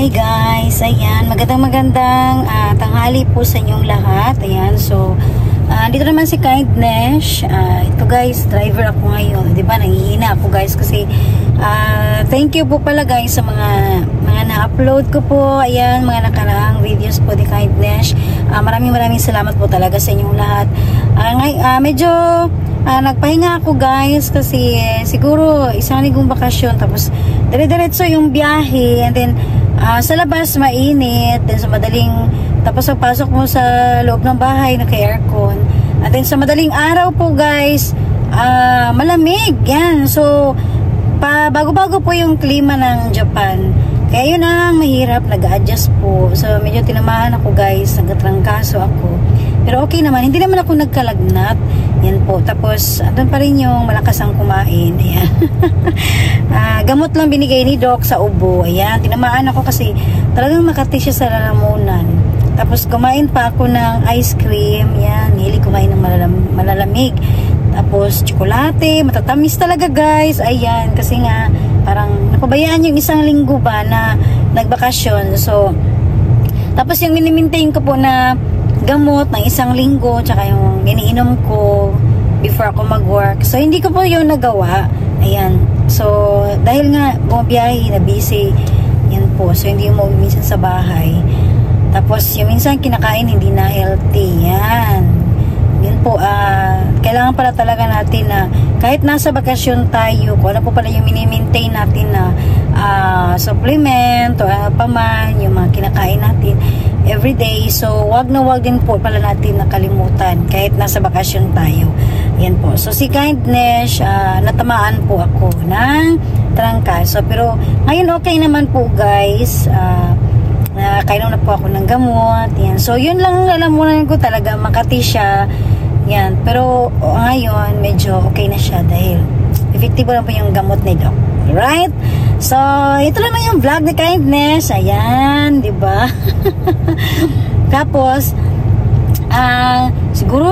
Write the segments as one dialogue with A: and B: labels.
A: Hi guys, ayan, magandang tanghali po sa inyong lahat. Ayan, so dito naman si Kindness. Ito guys, driver ako ngayon. 'Di ba? Nangihina ako guys kasi thank you po pala guys sa mga na-upload ko po. Ayan, mga nakaraang videos po ni Kindness. Maraming salamat po talaga sa inyong lahat. Medyo nagpahinga ako guys kasi siguro isang linggong bakasyon tapos dire-diretso yung biyahe, and then sa labas mainit, then sa madaling tapos pagpasok mo sa loob ng bahay naka-aircon, and then sa madaling araw po guys malamig yan. So bago-bago po yung klima ng Japan, kaya yun ang mahirap, nag-adjust po. So medyo tinamahan ako guys, nagkatrangkaso ako, pero okay naman, hindi naman ako nagkalagnat. Yan po, tapos doon pa rin yung malakas ang kumain. Ayan. Gamot lang binigay ni Doc sa ubo. Ayan, tinamaan ako kasi talagang makati siya sa lalamunan. Tapos kumain pa ako ng ice cream. Yan, hilig kumain ng malalamig. Tapos tsokolate, matatamis talaga guys. Ayan, kasi nga parang napabayaan yung isang linggo ba na nagbakasyon. So tapos yung minimaintain ko po na gamot ng isang linggo, tsaka yung iniinom ko before ako mag-work. So hindi ko po yun nagawa. Ayan, so dahil nga bumabiyahe na busy, yan po, so hindi umuwi minsan sa bahay. Tapos yung minsan kinakain hindi na healthy. Yan po, kailangan pala talaga natin na kahit nasa bakasyon tayo, kung ano po pala yung mini-maintain natin na supplement o ano pa man yung mga kinakain natin everyday. So wag din po pala natin nakalimutan kahit nasa bakasyon tayo. Yan po. So si Kindness, natamaan po ako ng trangkaso, pero ngayon okay naman po guys. Kainom na po ako ng gamot. Yan. So yun lang alam mo na ko talaga, makati siya. Yan, pero ngayon medyo okay na siya dahil effective lang po yung gamot ni Doc. Right? So, ito lang yung vlog ni Kindness. Ayan, di ba? Tapos, siguro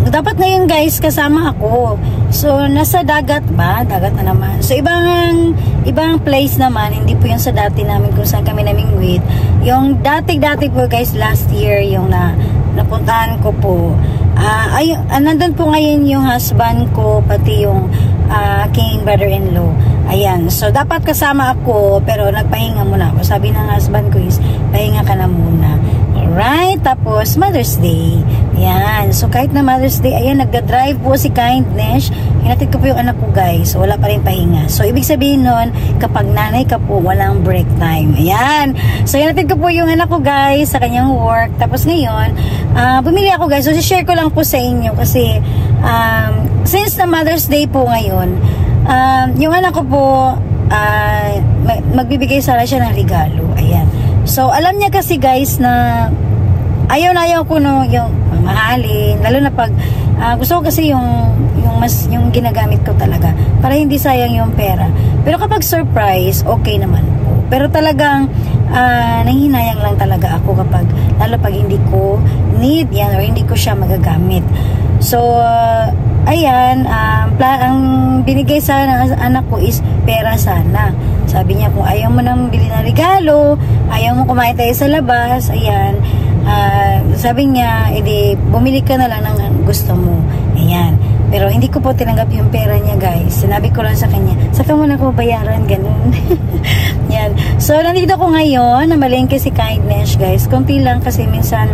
A: dapat ngayon guys kasama ako. So, nasa dagat ba? Dagat na naman. So, ibang place naman, hindi po yung sa dati namin kung saan kami namingwit. Yung dati po guys, last year, yung napuntahan ko po. Nandun po ngayon yung husband ko, pati yung aking brother-in-law. Ayan, so dapat kasama ako, pero nagpahinga muna ako. Sabi ng husband ko is, pahinga ka na muna. Alright, tapos Mother's Day. Ayan, so kahit na Mother's Day, ayan, nagda-drive po si Kindness. Hinatid ko po yung anak ko guys, so wala pa rin pahinga. So ibig sabihin nun, kapag nanay ka po, walang break time. Ayan, so hinatid ko po yung anak ko guys sa kanyang work. Tapos ngayon, bumili ako guys, so share ko lang po sa inyo kasi since na Mother's Day po ngayon, yung anak ko po magbibigay sana siya ng regalo. Ayan, so alam niya kasi guys na ayaw ko no, yung mahalin, lalo na pag gusto ko kasi yung ginagamit ko talaga para hindi sayang yung pera. Pero kapag surprise, okay naman po. Pero talagang nanghinayang lang talaga ako kapag lalo pag hindi ko need yan or hindi ko siya magagamit. So ayan, ang binigay sana ng anak ko is pera sana. Sabi niya kung ayaw mo nang bili ng regalo, ayaw mo kumain tayo sa labas, ayan, sabi niya, edi bumili ka na lang ng gusto mo. Ayan. Pero hindi ko po tinanggap yung pera niya guys. Sinabi ko lang sa kanya, saka mo na ko bayaran, ganun. Yan. So nandito ko ngayon, namalengke si Kindness guys. Kunti lang kasi minsan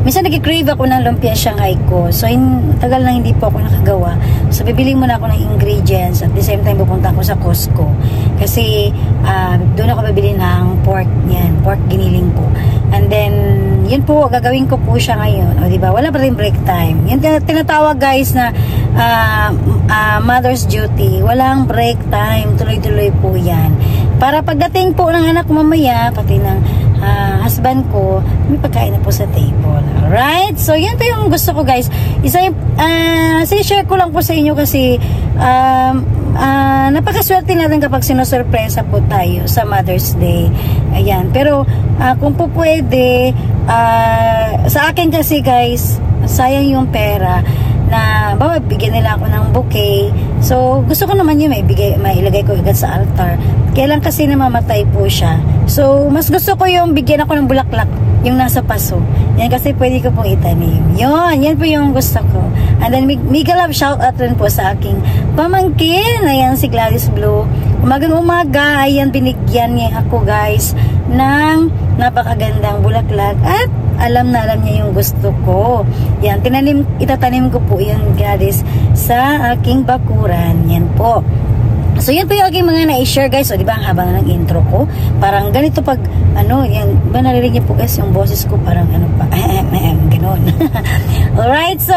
A: nag-crave ako ng lumpia Shanghai ko. So, tagal na hindi po ako nakagawa. So, bibili muna ako ng ingredients. At the same time, pupunta ako sa Costco. Kasi, doon ako bibili ng pork. Yan, pork giniling po. And then, yun po, gagawin ko po siya ngayon. O, diba? Wala pa rin break time. Yan tinatawag guys na mother's duty. Walang break time. Tuloy-tuloy po yan. Para pagdating po ng anak ko mamaya, pati ng husband ko, may pagkain na po sa table. Alright? So, yan po yung gusto ko guys. Share ko lang po sa inyo kasi napakaswerte natin kapag sinusurpresa po tayo sa Mother's Day. Ayan. Pero, kung po pwede, sa akin kasi guys, sayang yung pera. na bawa bigyan nila ako ng bouquet. So gusto ko naman yun mailagay ko agad sa altar. Kaya lang kasi namamatay po siya. So mas gusto ko yung bigyan ako ng bulaklak yung nasa paso. Yan kasi pwede ko pong itanim. Yan po yung gusto ko. And then mega love shout out rin po sa aking pamangkin. Ayan si Gladys Blue. Umagang-umaga, ayan binigyan niya ako guys ng napakagandang bulaklak at alam na alam niya yung gusto ko. Yan, itatanim ko po yan Gladys sa aking bakuran. Yan po. So, yan po yung aking mga na-share guys. So, di ba, ang haba ng intro ko. Parang ganito pag, yan, ba naririnig niyo po guys, yung boses ko parang ganon. Alright, so,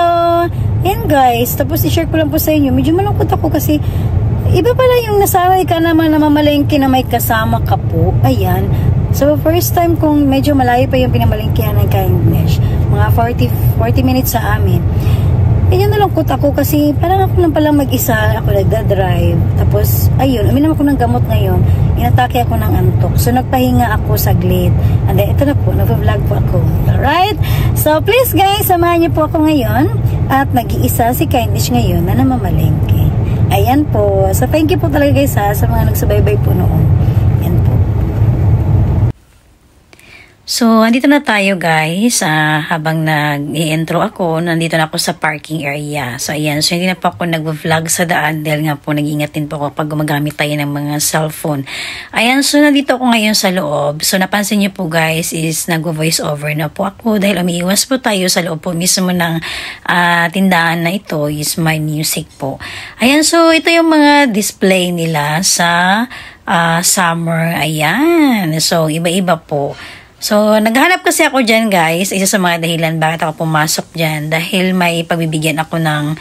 A: yan guys. Tapos, i-share ko lang po sa inyo. Medyo malungkot ako kasi, iba pala yung nasanay ka naman na mamalengke na may kasama ka po. Ayan. So, first time kong medyo malayo pa yung pinamalengkehan ng Kindness. Mga 40 minutes sa amin. Medyo nalungkot ako kasi parang ako lang palang mag-isa, ako nagda-drive. Tapos, ayun, uminom ako ng gamot ngayon. Inatake ako ng antok. So, nagpahinga ako saglit. And then, ito na po, nag-vlog po ako. Alright? So, please guys, samahan niyo po ako ngayon. At nag-iisa si Kindness ngayon na namamalengke. Ayan po. So, thank you po talaga guys sa mga nagsubaybay po noon. Ayan po. So, andito na tayo guys. Habang nag-i-intro ako, nandito na ako sa parking area. So, ayan. So, hindi na po ako nag-vlog sa daan dahil nga po nag-ingat din po ako pag gumagamit tayo ng mga cellphone. Ayan. So, nandito ako ngayon sa loob. So, napansin niyo po guys is nag-voice over na po ako dahil umiiwas po tayo sa loob po mismo ng tindahan na ito is My Music po. Ayan. So, ito yung mga display nila sa summer. Ayan. So, iba-iba po. So, naghanap kasi ako dyan guys, isa sa mga dahilan bakit ako pumasok dyan dahil may pagbibigyan ako ng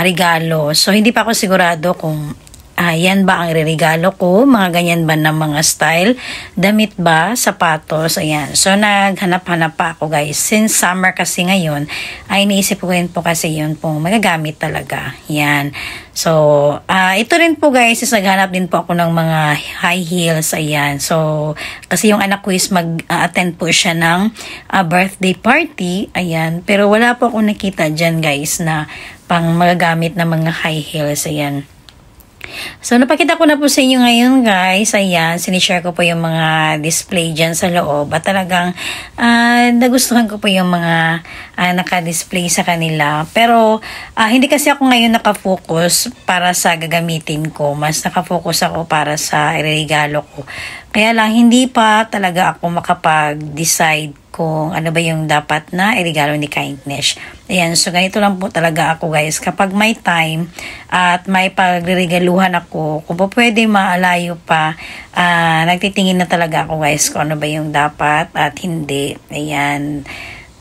A: regalo. So, hindi pa ako sigurado kung yan ba ang regalo ko, mga ganyan ba ng mga style, damit ba, sapatos, ayan. So, naghanap-hanap pa ako guys. Since summer kasi ngayon, ay iniisip ko rin po kasi yun po magagamit talaga. Yan. So, ito rin po guys, is naghanap din po ako ng mga high heels, ayan. So, kasi yung anak ko is mag-attend po siya ng birthday party, ayan. Pero wala po akong nakita dyan guys na pang magagamit na mga high heels, ayan. So, napakita ko na po sa inyo ngayon guys. Ayan, sinishare ko po yung mga display dyan sa loob. At talagang nagustuhan ko po yung mga naka-display sa kanila. Pero, hindi kasi ako ngayon nakafocus para sa gagamitin ko. Mas nakafocus ako para sa regalo ko. Kaya lang, hindi pa talaga ako makapag-decide kung ano ba yung dapat na iregalo ni Kindness. Ayan, so ganito lang po talaga ako guys. Kapag may time at may pagregaluhan ako, kung po pwede maalayo pa, nagtitingin na talaga ako guys kung ano ba yung dapat at hindi. Ayan.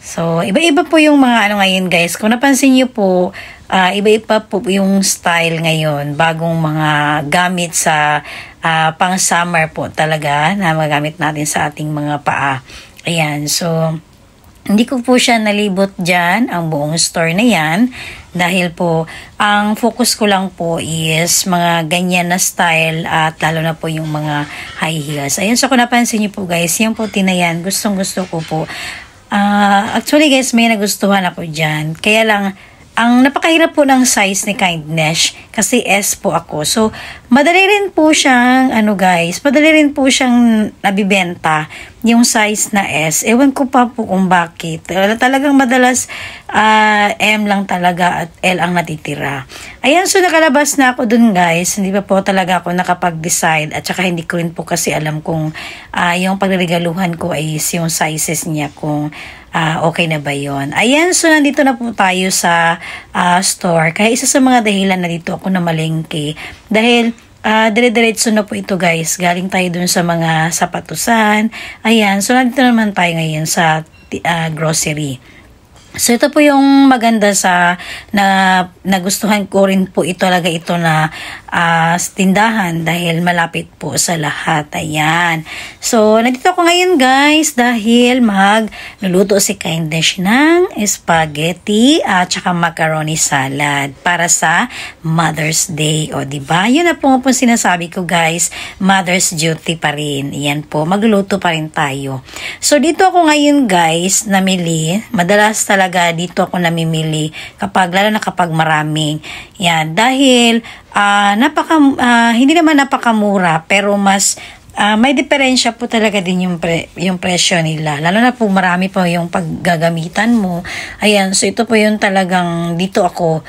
A: So, iba-iba po yung mga ngayon guys. Kung napansin niyo po, iba-iba po yung style ngayon. Bagong mga gamit sa pang summer po talaga na magamit natin sa ating mga paa. Ayan, so, hindi ko po siya nalibot dyan, ang buong store na yan, dahil po, ang focus ko lang po is mga ganyan na style at lalo na po yung mga high heels. Ayan, so kung napansin niyo po guys, yung puti na yan, gustong-gusto ko po. Actually guys, may nagustuhan ako dyan, kaya lang, ang napakahirap po ng size ni Kindness kasi S po ako. So, madali rin po siyang, madali rin po siyang nabibenta yung size na S. Ewan ko pa po kung bakit. Talagang madalas M lang talaga at L ang natitira. Ayan, so nakalabas na ako dun guys. Hindi pa po talaga ako nakapag-decide at saka hindi ko rin po kasi alam kung yung pagregaluhan ko ay yung sizes niya kung okay na ba yun. Ayan, so nandito na po tayo sa store. Kaya isa sa mga dahilan na dito ako namalengke. Dahil dire-diretso na po ito guys. Galing tayo dun sa mga sapatusan. Ayan, so nandito naman tayo ngayon sa grocery. So ito po yung maganda sa nagustuhan ko rin po ito talaga ito na tindahan dahil malapit po sa lahat. Ayan. So nandito ako ngayon guys dahil magluluto si Kindness ng spaghetti at saka macaroni salad para sa Mother's Day. O diba? Yun na po sinasabi ko guys, Mother's duty pa rin. Ayan po, magluluto pa rin tayo. So dito ako ngayon guys namili. Madalas talaga talaga dito ako namimili lalo na kapag maraming. Yan, dahil hindi naman napakamura pero mas may diferensya po talaga din yung presyo nila. Lalo na po marami po yung paggagamitan mo. Ayan, so ito po yung talagang dito ako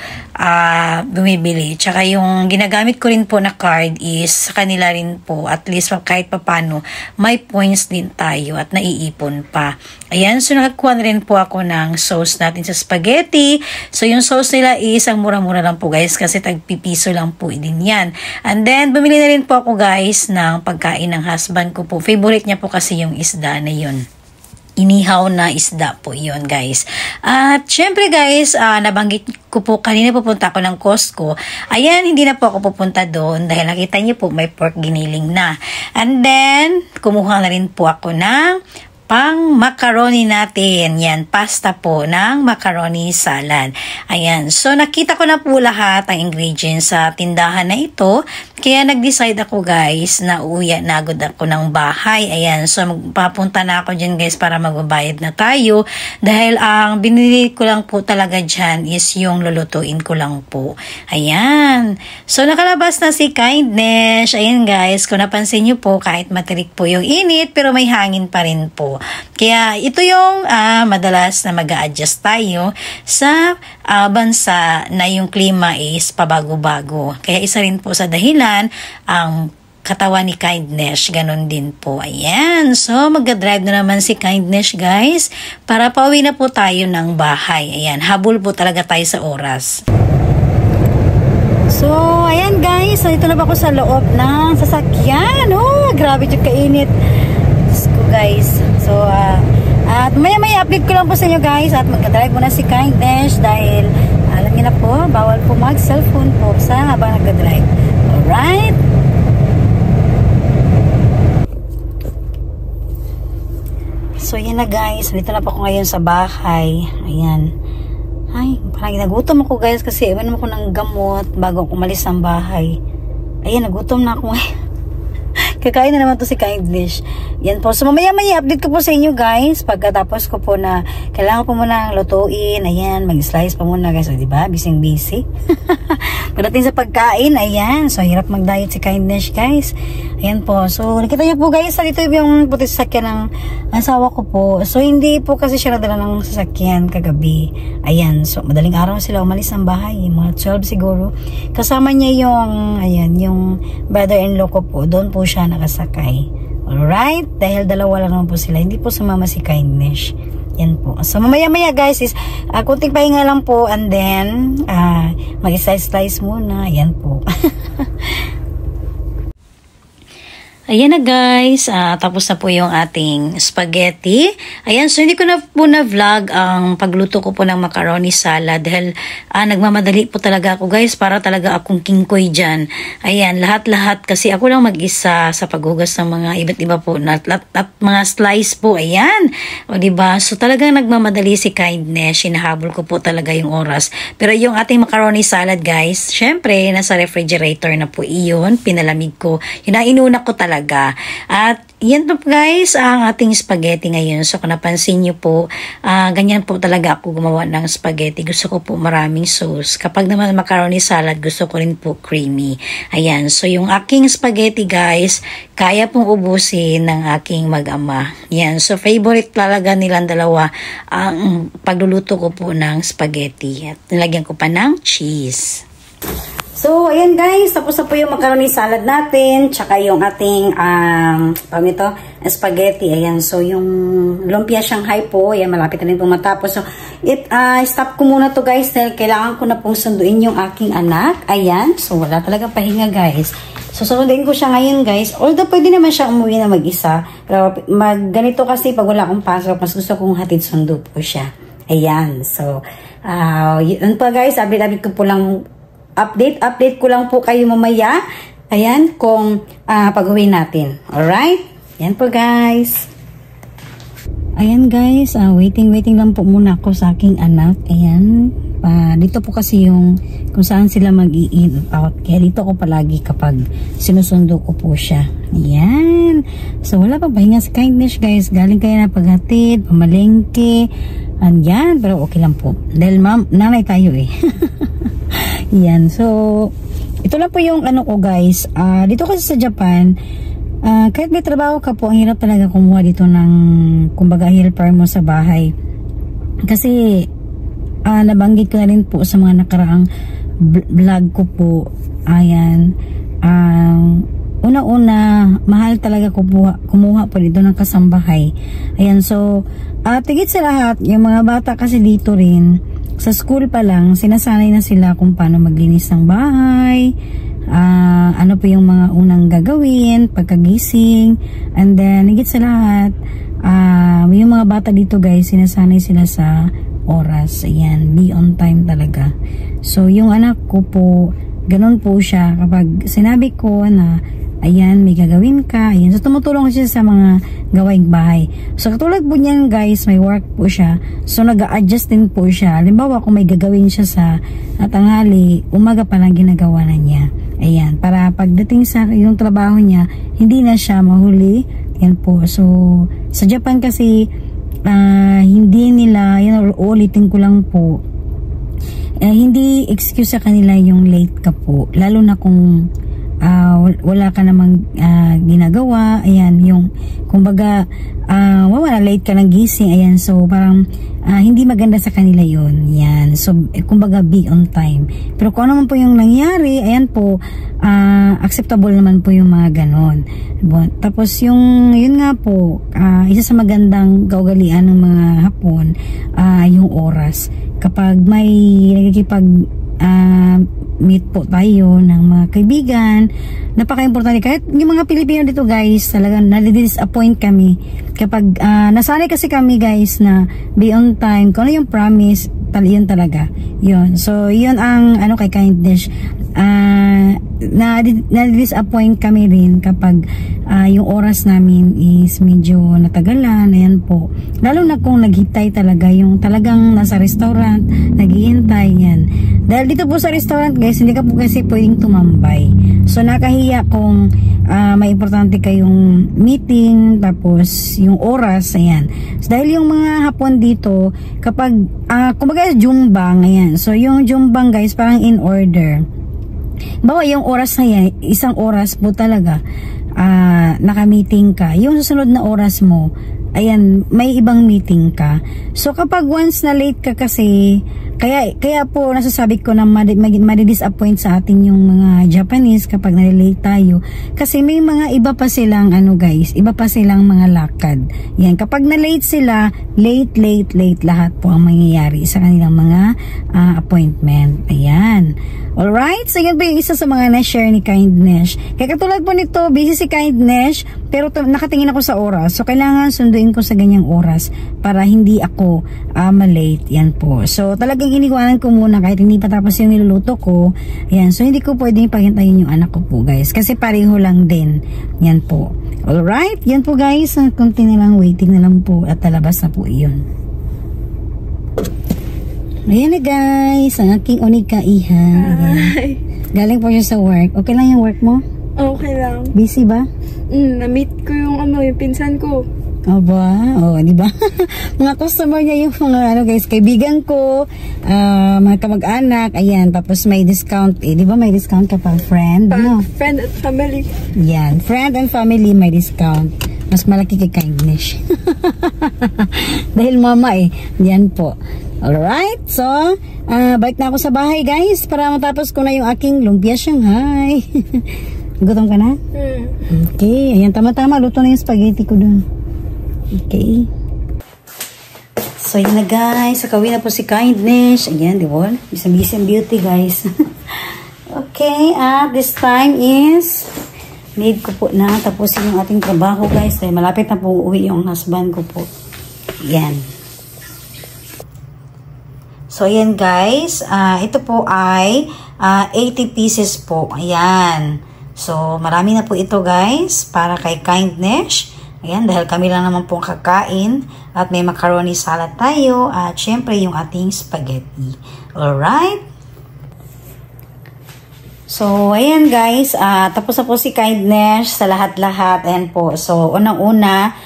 A: bumibili. Tsaka yung ginagamit ko rin po na card is sa kanila rin po. At least kahit papano, may points din tayo at naiipon pa. Ayan, so nakakuha na rin po ako ng sauce natin sa spaghetti. So yung sauce nila is ang mura-mura lang po guys kasi tagpipiso lang po din yan. And then, bumili na rin po ako guys ng pagkain ng husband ko po. Favorite niya po kasi yung isda na yun. Inihaw na isda po yun guys. At syempre guys, nabanggit ko po kanina pupunta ako ng Costco. Ayan, hindi na po ako pupunta doon dahil nakita niyo po may pork giniling na. And then, kumuha na rin po ako ng pang macaroni natin. Yan, pasta po ng macaroni salad. Ayan, so nakita ko na po lahat ang ingredients sa tindahan na ito. Kaya nag-decide ako guys na uuwi na agad ako ng bahay. Ayan, so magpapunta na ako dyan guys para magbabayad na tayo. Dahil ang binili ko lang po talaga dyan is yung lulutuin ko lang po. Ayan, so nakalabas na si Kindness. Ayan guys, kung napansin nyo po kahit matirik po yung init pero may hangin pa rin po. Kaya ito yung madalas na mag-a-adjust tayo sa bansa na yung klima is pabago-bago. Kaya isa rin po sa dahilan ang katawan ni Kindness, ganun din po. Ayan, so mag-drive na naman si Kindness guys para pauwi na po tayo ng bahay. Ayan, habol po talaga tayo sa oras. So, ayan guys, nandito na ba ako sa loob ng sasakyan? Oh, grabe yung kainit. Guys, so at maya update ko lang po sa inyo guys at magka-drive muna si Kindness dahil alam niyo na po, bawal po mag-cellphone po sa habang nagka-drive. Alright? So yan na guys, dito na po ako ngayon sa bahay. Ayan. Ay, parang nagutom ako guys kasi iwan mo ko ng gamot bago ako umalis ng bahay. Ayan, nagutom na ako ngayon. Kakain na naman to si Kindness. Yan po. So mamaya-maya update ko po sa inyo guys. Pagkatapos ko po na kailangan po muna lutuin. Ayan, mag-slice pa muna guys. O diba? Busy. Pagdating sa pagkain, ayan. So hirap mag-diet si Kindness guys. Ayan po. So nakita niyo po guys, dito yung puti sasakyan ng asawa ko po. So hindi po kasi siya nadala ng sasakyan kagabi. Ayan. So madaling araw sila umalis ng bahay. Mga 12 siguro. Kasama niya yung, ayan, yung brother-in-law ko po. Doon po siya nakasakay. Alright? Dahil dalawa lang naman po sila. Hindi po sumama si Kindness. Yan po. So, mamaya-maya guys is kunting pahinga lang po and then mag-slice muna. Yan po. Ayan na guys, tapos na po yung ating spaghetti. Ayan, so hindi ko na po na-vlog ang pagluto ko po ng macaroni salad dahil nagmamadali po talaga ako guys para talaga akong kingkoy dyan. Ayan, lahat-lahat kasi ako lang mag-isa sa paghugas ng mga iba't iba po at mga slice po. Ayan, o diba? So talagang nagmamadali si Kindness, hinahabol ko po talaga yung oras. Pero yung ating macaroni salad guys, syempre nasa refrigerator na po iyon, pinalamig ko. Yun ang inuna ko talaga. At yan po guys ang ating spaghetti ngayon. So kung napansin nyo po, ganyan po talaga ako gumawa ng spaghetti. Gusto ko po maraming sauce. Kapag naman macaroni salad, gusto ko rin po creamy. Ayan, so yung aking spaghetti guys, kaya pong ubusin ng aking mag-ama. Yan, so favorite talaga nilang dalawa ang pagluluto ko po ng spaghetti. At nilagyan ko pa ng cheese. So, ayan guys, tapos na po yung macaroni salad natin, tsaka yung ating, spaghetti, ayan. So, yung lumpia Shanghai po, ayan, malapit na rin po matapos. So, stop ko muna to guys, dahil kailangan ko na pong sunduin yung aking anak, ayan. So, wala talaga pahinga guys. So, sunduin ko siya ngayon guys, although pwede naman siya umuwi na mag-isa, pero ganito kasi pag wala akong pasok, mas gusto kong hatid sundo po siya. Ayan, so, yun po guys, update ko po lang, update ko lang po kayo mamaya. Ayan, kung pag-uwi natin. Alright? Ayan po guys. Ayan guys, waiting lang po muna ako sa aking anak. Ayan. Dito po kasi yung kung saan sila mag-i-in out. Kaya dito ako palagi kapag sinusundo ko po siya. Ayan. So wala pa pahinga sa Kindness guys. Galing kayo na paghatid, pamalengke. Andyan, pero okay lang po. Dahil nanay tayo eh. Yan. So, ito lang po yung ano ko guys. Dito kasi sa Japan, kahit may trabaho ka po, ang hirap talaga kumuha dito ng, kumbaga, helper mo sa bahay. Kasi, nabanggit ko na rin po sa mga nakaraang vlog ko po. Ayan. Una-una, mahal talaga kumuha po dito ng kasambahay. Ayan, so, tigit sa lahat, yung mga bata kasi dito rin, sa school pa lang, sinasanay na sila kung paano maglinis ng bahay, ano po yung mga unang gagawin, pagkagising, and then, higit sa lahat, yung mga bata dito guys, sinasanay sila sa oras. Ayan, be on time talaga. So, yung anak ko po, ganun po siya, kapag sinabi ko na, ayan, may gagawin ka. Ayan. So, tumutulong siya sa mga gawaing bahay. So, katulad po niyan, guys, may work po siya. So, nag-a-adjust din po siya. Halimbawa, kung may gagawin siya sa tanghali, umaga pa lang ginagawa na niya. Ayan. Para pagdating sa yung trabaho niya, hindi na siya mahuli. Yan po. So, sa Japan kasi, hindi nila, yan, ulitin ko lang po, hindi excuse sa kanila yung late ka po. Lalo na kung wala ka namang ginagawa, ayan, yung kumbaga wala, late ka ng gising, ayan, so parang hindi maganda sa kanila yun, yan, so kumbaga be on time. Pero kung ano man po yung nangyari, ayan po, acceptable naman po yung mga ganon. Tapos yung, yun nga po, isa sa magandang kaugalian ng mga Hapon, yung oras. Kapag may nagkikipag meet po tayo ng mga kaibigan, napaka-importante. Kahit yung mga Pilipino dito guys, talagang nadi-disappoint kami kapag nasanay kasi kami guys na be on time. Kung ano yung promise, yun talaga yun. So yun ang ano kay Kindness, na-disappoint kami rin kapag yung oras namin is medyo natagalan. Ayan po, lalo na kung naghintay talaga, yung talagang nasa restaurant naghihintay, yan. Dahil dito po sa restaurant guys, hindi ka po kasi pwedeng tumambay. So nakahiya kung may importante kayong meeting, tapos yung oras, ayan. So, dahil yung mga Hapon dito, kapag kumbaga jumbang, ayan. So yung jumbang guys, parang in order. Bawa yung oras na yan, isang oras po talaga, naka-meeting ka. Yung susunod na oras mo, ayan, may ibang meeting ka. So kapag once na late ka kasi, kaya po nasasabi ko na madi-disappoint sa atin yung mga Japanese kapag na-late tayo. Kasi may mga iba pa silang ano guys, iba pa silang mga lakad. Yan, kapag na-late sila, late lahat po ang mangyayari sa kanilang mga appointment. Ayan. Alright, so yan po yung isa sa mga na-share ni Kindness. Kaya katulad po nito, busy si Kindness, pero nakatingin ako sa oras. So kailangan sunduin ko sa ganyang oras para hindi ako malate. Yan po. So talagang iniwanan ko muna kahit hindi pa tapos yung niluluto ko. Yan, so hindi ko pwedeng paghintayin yung anak ko po guys. Kasi pareho lang din. Yan po. Alright, yan po guys. Kunti na lang, waiting na lang po at talabas na po iyon. Ayan na guys, ang aking unika iha. Galing po siya sa work. Okay lang yung work mo?
B: Okay lang.
A: Busy ba?
B: Na-meet ko yung pinsan ko.
A: Aba, di ba? Mga customer niya yung mga guys, kaibigan ko, mga kamag-anak, ayan, tapos may discount, di ba may discount kapag friend, no?
B: Friend and family.
A: Yan, friend and family may discount. Mas malaki kay Kindness. Dahil mama yan po. Alright, so, balik na ako sa bahay guys, para matapos ko na yung aking lumpia Shanghai. Gutom ka na? Okay, ayan, tama-tama, luto na yung spaghetti ko dun. Okay. So, yun na guys. Sakawin na po si Kindness. Ayan, di ba? Busy and beauty guys. Okay, at this time is need ko po na tapusin yung ating trabaho guys. Dahil malapit na po uwi yung husband ko po. Ayan. So, ayan guys. Ito po ay 80 pieces po. Ayan. So, marami na po ito guys. Para kay Kindness. Ayan, dahil kami lang naman pong kakain at may macaroni salad tayo at syempre yung ating spaghetti. Alright? So, ayan guys, tapos na po si Kindness sa lahat-lahat. Ayan po. So, unang-una,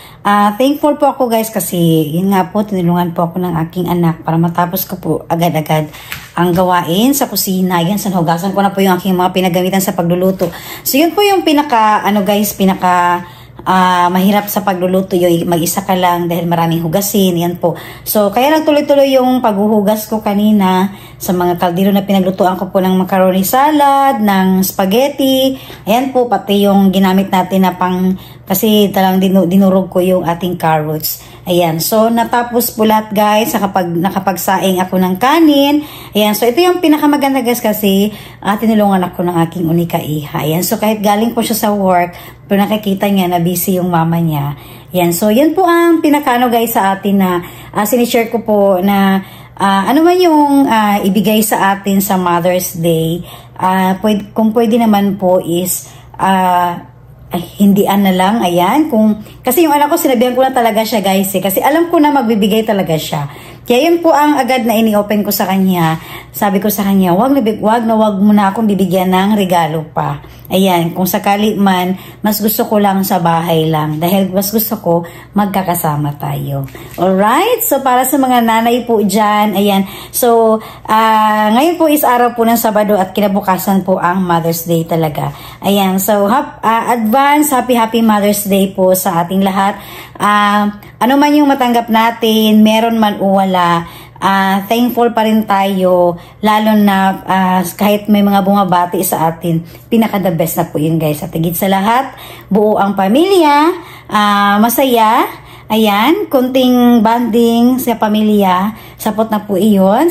A: thankful po ako guys kasi yun nga po, tinulungan po ako ng aking anak para matapos ko po agad-agad ang gawain sa kusina. Yan, sanhugasan ko na po yung aking mga pinagamitan sa pagluluto. So, yun po yung pinaka mahirap sa pagluluto yung mag-isa ka lang dahil maraming hugasin. Yan po. So, kaya nagtuloy-tuloy yung paghuhugas ko kanina sa mga kaldero na pinaglutuan ko po ng macaroni salad, ng spaghetti. Ayan po, pati yung ginamit natin na kasi talang dinurog ko yung ating carrots. Ayan. So, natapos po lahat guys. Nakapagsaing ako ng kanin. Ayan. So, ito yung pinakamaganda guys kasi tinulungan ako ng aking unika iha. Ayan. So, kahit galing po siya sa work, pero nakikita niya na busy yung mama niya. Ayan. So, yan po ang pinakaano guys sa atin na sinishare ko po na ano man yung ibigay sa atin sa Mother's Day. Kung pwede naman po is hindian na lang, ayan. Kasi yung anak ko, sinabihan ko na talaga siya guys kasi alam ko na magbibigay talaga siya. Kaya yun po ang agad na ini-open ko sa kanya. Sabi ko sa kanya, wag mo na akong bibigyan ng regalo pa. Ayan, kung sakali man, mas gusto ko lang sa bahay lang. Dahil mas gusto ko magkakasama tayo. Alright? So, para sa mga nanay po dyan, ayan. So, ngayon po is araw po ng Sabado at kinabukasan po ang Mother's Day talaga. Ayan. So, advance happy Mother's Day po sa ating lahat. Ano man yung matanggap natin, meron man o wala, thankful pa rin tayo, lalo na kahit may mga bumabati sa atin, pinaka the best na po yun guys. At higit sa lahat, buo ang pamilya, masaya, ayan, kunting bonding sa pamilya, sapat na po iyon,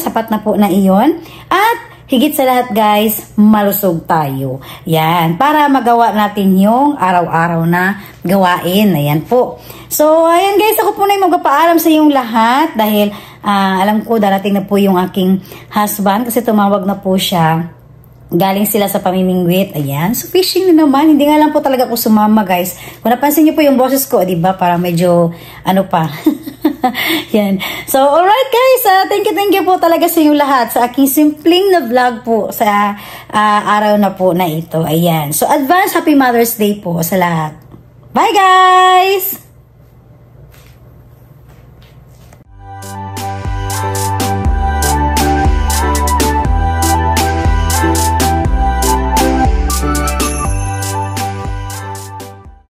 A: at higit sa lahat guys, malusog tayo. Yan, para magawa natin yung araw-araw na gawain. Ayan po. So, ayan guys, ako po na yung magpapaalam sa inyong lahat dahil alam ko darating na po yung aking husband kasi tumawag na po siya. Galing sila sa pamimingwit. Ayan. So, fishing na naman. Hindi nga lang po talaga ako sumama, guys. Kung napansin niyo po yung boses ko, diba? Para medyo, ano pa. Yan. So, alright guys. Thank you po talaga sa inyong lahat sa aking simpleng na vlog po sa araw na po na ito. Ayan. So, advance Happy Mother's Day po sa lahat. Bye guys!